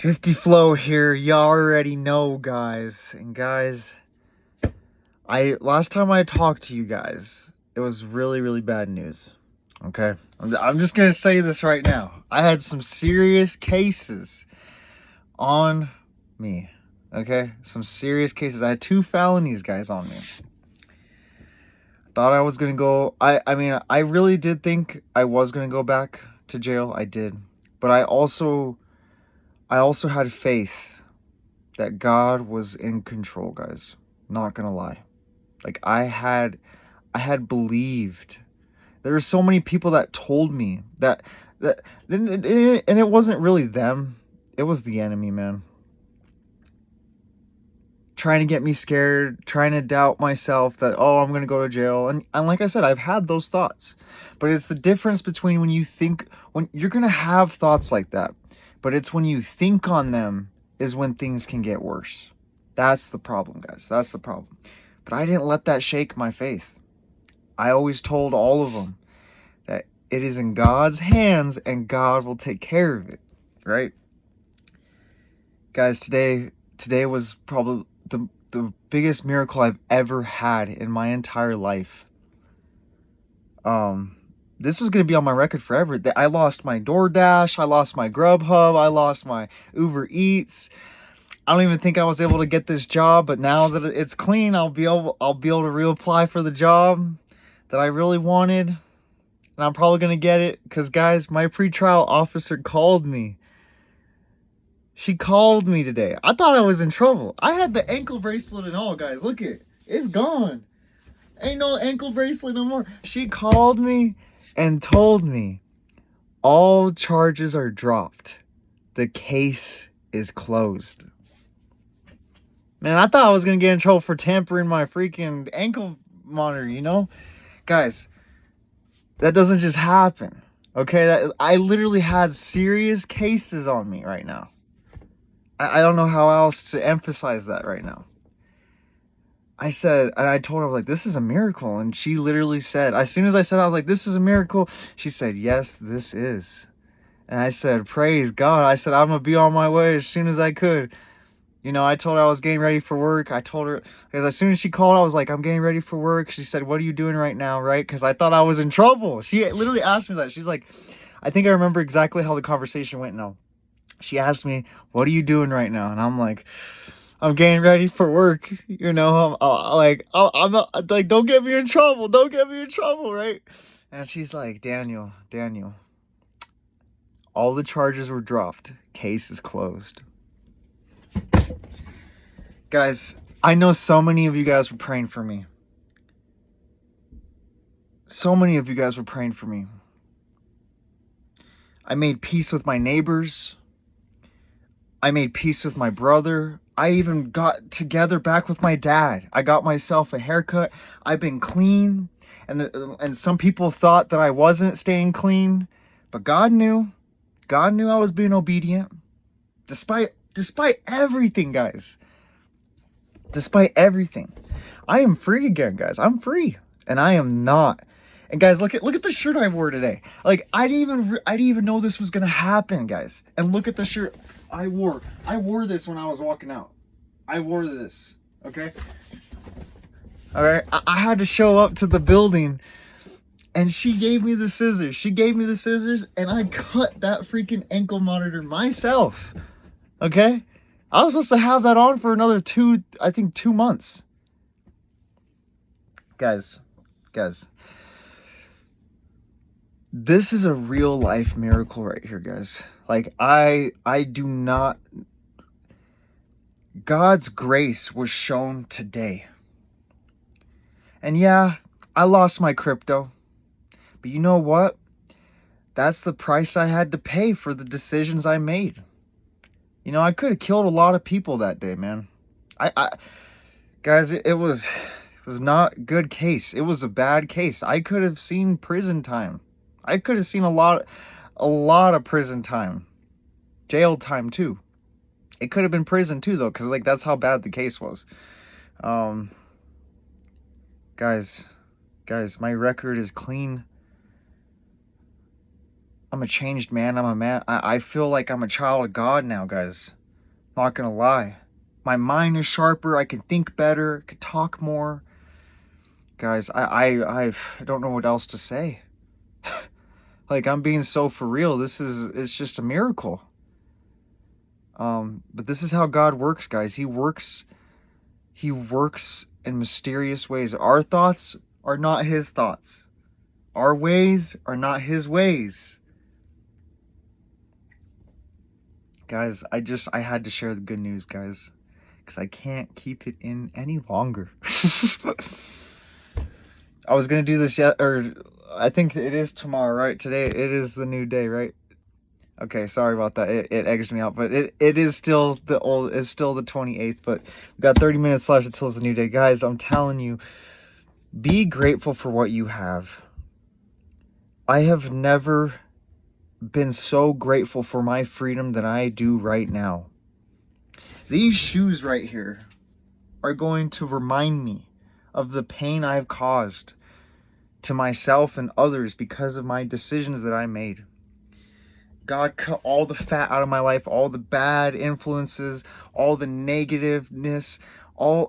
50 Flow here. You already know, guys. And guys, last time I talked to you guys, it was really bad news. Okay? I'm just gonna say this right now. I had some serious cases on me. Okay? Some serious cases. I had 2 felonies, guys, on me. Thought I was gonna go. I mean, I really did think I was gonna go back to jail. I did. But I also had faith that God was in control, guys. Not gonna lie. Like I had believed. There were so many people that told me that and it wasn't really them. It was the enemy, man. Trying to get me scared, trying to doubt myself that, oh, I'm gonna go to jail. And like I said, I've had those thoughts. But it's the difference between when you're gonna have thoughts like that. But it's when you think on them is when things can get worse. That's the problem, guys. That's the problem. But I didn't let that shake my faith. I always told all of them that it is in God's hands and God will take care of it, right? Guys, today was probably the biggest miracle I've ever had in my entire life. This was going to be on my record forever. I lost my DoorDash, I lost my Grubhub, I lost my Uber Eats. I don't even think I was able to get this job, but now that it's clean, I'll be able to reapply for the job that I really wanted. And I'm probably going to get it because, guys, my pretrial officer called me. She called me today. I thought I was in trouble. I had the ankle bracelet and all, guys. Look it. It's gone. Ain't no ankle bracelet no more. She called me and told me all charges are dropped. The case is closed. Man, I thought I was going to get in trouble for tampering my freaking ankle monitor, you know? Guys, that doesn't just happen. Okay? I literally had serious cases on me right now. I don't know how else to emphasize that right now. I told her, like, this is a miracle. And she literally said, as soon as I said, I was like, this is a miracle. She said, yes, this is. And I said, praise God. I said, I'm going to be on my way as soon as I could. You know, I told her I was getting ready for work. I told her, because as soon as she called, I was like, I'm getting ready for work. She said, what are you doing right now, right? Because I thought I was in trouble. She literally asked me that. She's like, I think I remember exactly how the conversation went now. She asked me, what are you doing right now? And I'm like, I'm getting ready for work. You know, I'm not, like, don't get me in trouble. Don't get me in trouble, right? And she's like, Daniel, all the charges were dropped. Case is closed. Guys, I know so many of you guys were praying for me. So many of you guys were praying for me. I made peace with my neighbors. I made peace with my brother. I even got together back with my dad. I got myself a haircut. I've been clean. And some people thought that I wasn't staying clean. But God knew. God knew I was being obedient. Despite everything, guys. Despite everything. I am free again, guys. I'm free. And I am not. And guys, look at the shirt I wore today. Like, I didn't even know this was gonna happen, guys. And look at the shirt I wore. I wore this when I was walking out. I wore this. Okay. All right. I had to show up to the building, and she gave me the scissors. She gave me the scissors, and I cut that freaking ankle monitor myself. Okay. I was supposed to have that on for another 2 months. Guys. This is a real life miracle right here, guys. Like, I do not... God's grace was shown today. And yeah, I lost my crypto. But you know what? That's the price I had to pay for the decisions I made. You know, I could have killed a lot of people that day, man. Guys, it was not a good case. It was a bad case. I could have seen prison time. I could have seen a lot of prison time. Jail time too. It could have been prison too, though, because, like, that's how bad the case was. Guys, my record is clean. I'm a changed man. I'm a man. I feel like I'm a child of God now, guys. Not gonna lie. My mind is sharper. I can think better. Can talk more. Guys, I don't know what else to say. Like, I'm being so for real. It's just a miracle. But this is how God works, guys. He works in mysterious ways. Our thoughts are not his thoughts. Our ways are not his ways. Guys, I had to share the good news, guys, because I can't keep it in any longer. I was gonna do this yet, or I think it is tomorrow, right? Today it is the new day, right? Okay, sorry about that. It egged me out, but it is still it's still the 28th, but we've got 30 minutes left until it's a new day. Guys, I'm telling you, be grateful for what you have. I have never been so grateful for my freedom than I do right now. These shoes right here are going to remind me of the pain I've caused to myself and others because of my decisions that I made. God cut all the fat out of my life, all the bad influences, all the negativeness,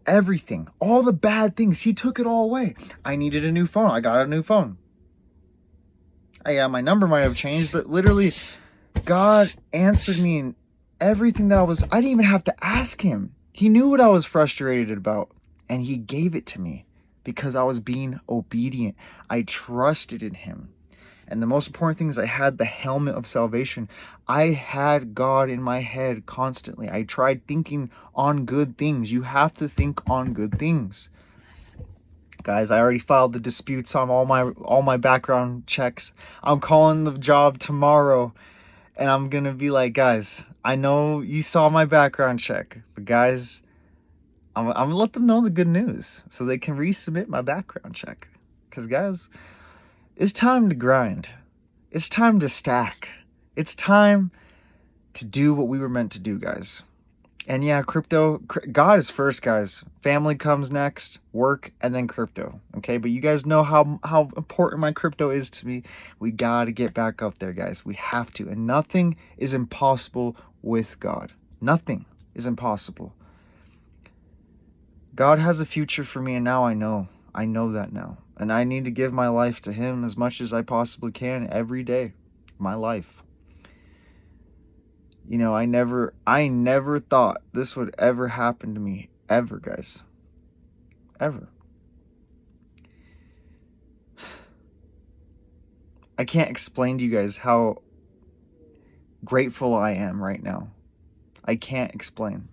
everything, all the bad things. He took it all away. I needed a new phone. I got a new phone. Yeah, my number might have changed, but literally God answered me in everything that I didn't even have to ask him. He knew what I was frustrated about, and he gave it to me because I was being obedient. I trusted in him. And the most important thing is I had the helmet of salvation. I had God in my head constantly. I tried thinking on good things. You have to think on good things. Guys, I already filed the disputes on all my background checks. I'm calling the job tomorrow, and I'm going to be like, guys, I know you saw my background check, but guys, I'm going to let them know the good news so they can resubmit my background check. Because, guys, it's time to grind. It's time to stack. It's time to do what we were meant to do, guys. And yeah, crypto, God is first, guys. Family comes next, work, and then crypto. Okay, but you guys know how important my crypto is to me. We got to get back up there, guys. We have to. And nothing is impossible with God. Nothing is impossible. God has a future for me, and now I know. I know that now. And I need to give my life to him as much as I possibly can every day. My life. You know, I never thought this would ever happen to me. Ever, guys. Ever. I can't explain to you guys how grateful I am right now. I can't explain.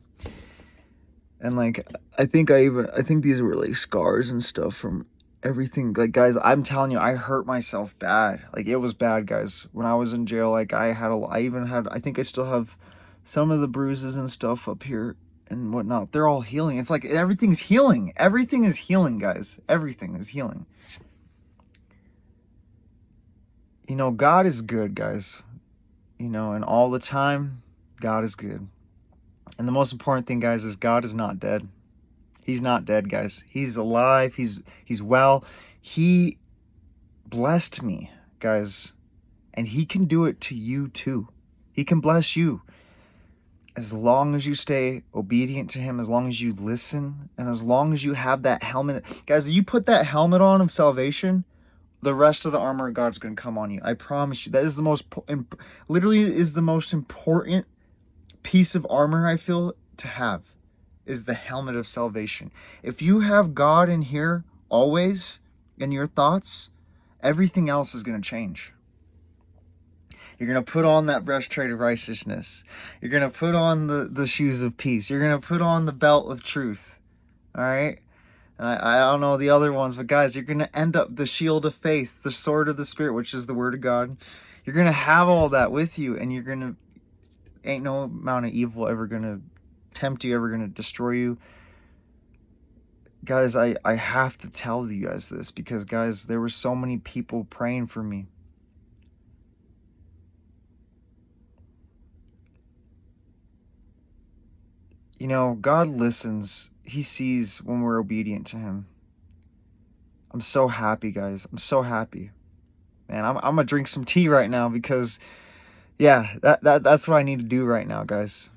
And like, I think these were like scars and stuff from everything. Like, guys, I'm telling you, I hurt myself bad. Like, it was bad, guys. When I was in jail, like, I think I still have some of the bruises and stuff up here and whatnot. They're all healing. It's like everything's healing. Everything is healing, guys. Everything is healing. You know, God is good, guys. You know, and all the time, God is good. And the most important thing, guys, is God is not dead. He's not dead, guys. He's alive. He's well. He blessed me, guys. And he can do it to you too. He can bless you. As long as you stay obedient to him, as long as you listen, and as long as you have that helmet. Guys, if you put that helmet on of salvation, the rest of the armor of God's going to come on you. I promise you. That is literally is the most important piece of armor I feel to have, is the helmet of salvation. If you have God in here always in your thoughts, everything else is going to change. You're going to put on that breastplate of righteousness. You're going to put on the shoes of peace. You're going to put on the belt of truth. All right? And I don't know the other ones, but guys, you're going to end up the shield of faith, the sword of the Spirit, which is the word of God. You're going to have all that with you, and ain't no amount of evil ever going to tempt you, ever going to destroy you. Guys, I have to tell you guys this because, guys, there were so many people praying for me. You know, God listens. He sees when we're obedient to him. I'm so happy, guys. I'm so happy. Man, I'm gonna drink some tea right now because, yeah, that's what I need to do right now, guys.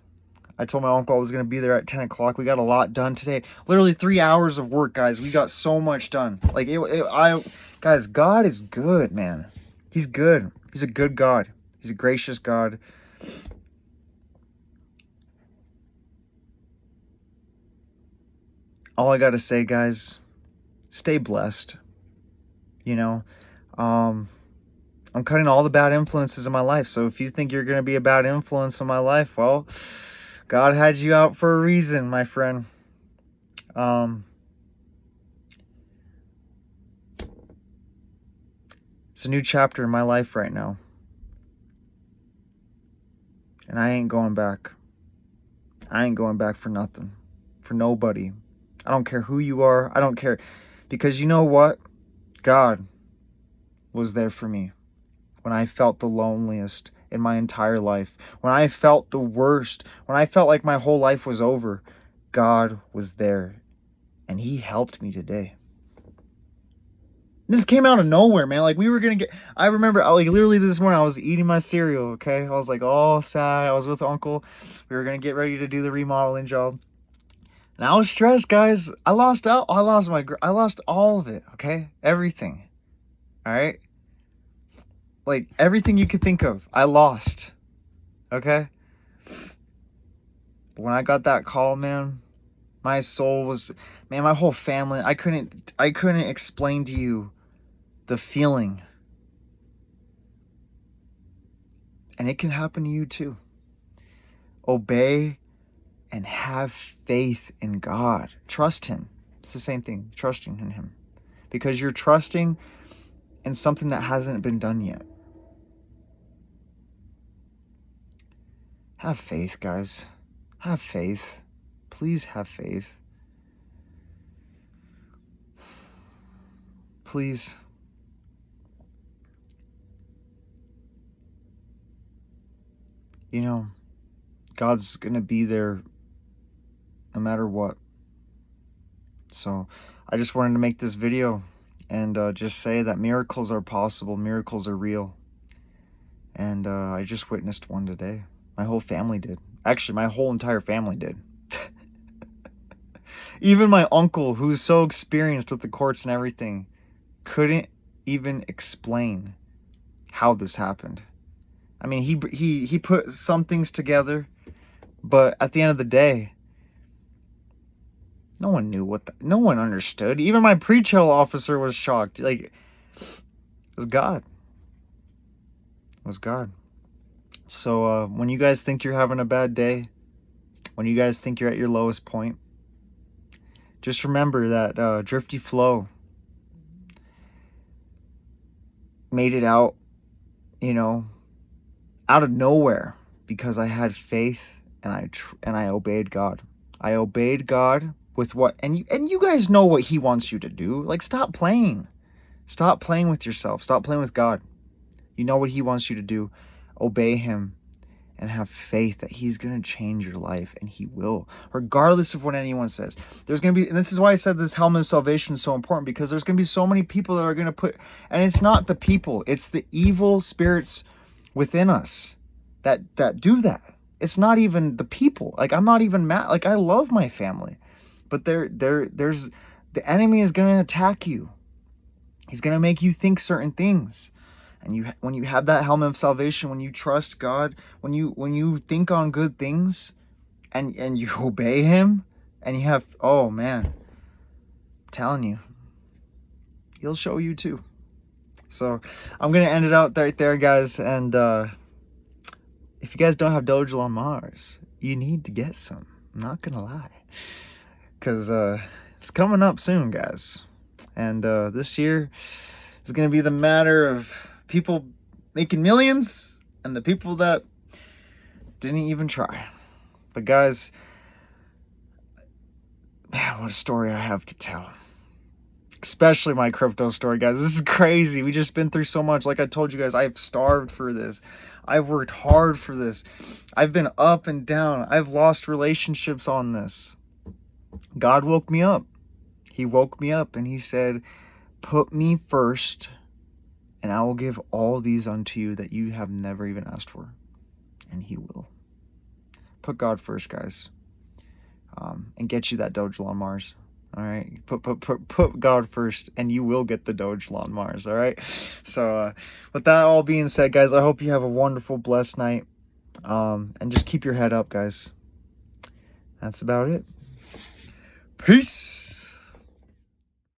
I told my uncle I was gonna be there at 10 o'clock. We got a lot done today. Literally 3 hours of work, guys. We got so much done. Like guys, God is good, man. He's good. He's a good God. He's a gracious God. All I gotta say, guys, stay blessed. You know, I'm cutting all the bad influences in my life. So if you think you're gonna be a bad influence in my life, well, God had you out for a reason, my friend. It's a new chapter in my life right now. And I ain't going back. I ain't going back for nothing. For nobody. I don't care who you are. I don't care. Because you know what? God was there for me when I felt the loneliest in my entire life. When I felt the worst. When I felt like my whole life was over. God was there. And He helped me today. This came out of nowhere, man. Like, we were gonna get, I remember, like, literally this morning I was eating my cereal, okay? I was like, all sad. I was with Uncle. We were gonna get ready to do the remodeling job. And I was stressed, guys. I lost all of it, okay? Everything. All right? Like, everything you could think of, I lost. Okay? But when I got that call, man, my soul was, man, my whole family, I couldn't explain to you the feeling. And it can happen to you too. Obey and have faith in God. Trust Him. It's the same thing, trusting in Him. Because you're trusting in something that hasn't been done yet. Have faith, guys. Have faith. Please have faith. Please. You know, God's going to be there no matter what. So I just wanted to make this video and just say that miracles are possible. Miracles are real. And I just witnessed one today. My whole family did. Actually, my whole entire family did. Even my uncle, who's so experienced with the courts and everything, couldn't even explain how this happened. I mean, he put some things together, but at the end of the day, no one knew no one understood. Even my pre-trial officer was shocked. Like, it was God. It was God. So when you guys think you're having a bad day, when you guys think you're at your lowest point, just remember that Drifty Flow made it out, you know, out of nowhere because I had faith and I obeyed God. I obeyed God with what, and you guys know what He wants you to do. Like, stop playing. Stop playing with yourself. Stop playing with God. You know what He wants you to do. Obey Him and have faith that He's going to change your life, and He will, regardless of what anyone says. There's going to be, and this is why I said this helmet of salvation is so important, because there's going to be so many people that are going to put, and it's not the people, it's the evil spirits within us that do that. It's not even the people. Like, I'm not even mad. Like, I love my family, but there's the enemy is going to attack you. He's going to make you think certain things. And when you have that helmet of salvation, when you trust God, when you think on good things, and you obey Him, and you have, oh man, I'm telling you, He'll show you too. So I'm gonna end it out right there, guys. And if you guys don't have Dogelon Mars, you need to get some. I'm not gonna lie, because it's coming up soon, guys. And this year is gonna be the matter of people making millions and the people that didn't even try. But guys, man, what a story I have to tell. Especially my crypto story, guys. This is crazy. We just been through so much. Like I told you guys, I've starved for this. I've worked hard for this. I've been up and down. I've lost relationships on this. God woke me up. He woke me up and He said, put me first and I will give all these unto you that you have never even asked for. And he will. Put God first, guys. And get you that Dogelon Mars. All right, put God first, and you will get the Dogelon Mars. All right. So, with that all being said, guys, I hope you have a wonderful, blessed night. And just keep your head up, guys. That's about it. Peace.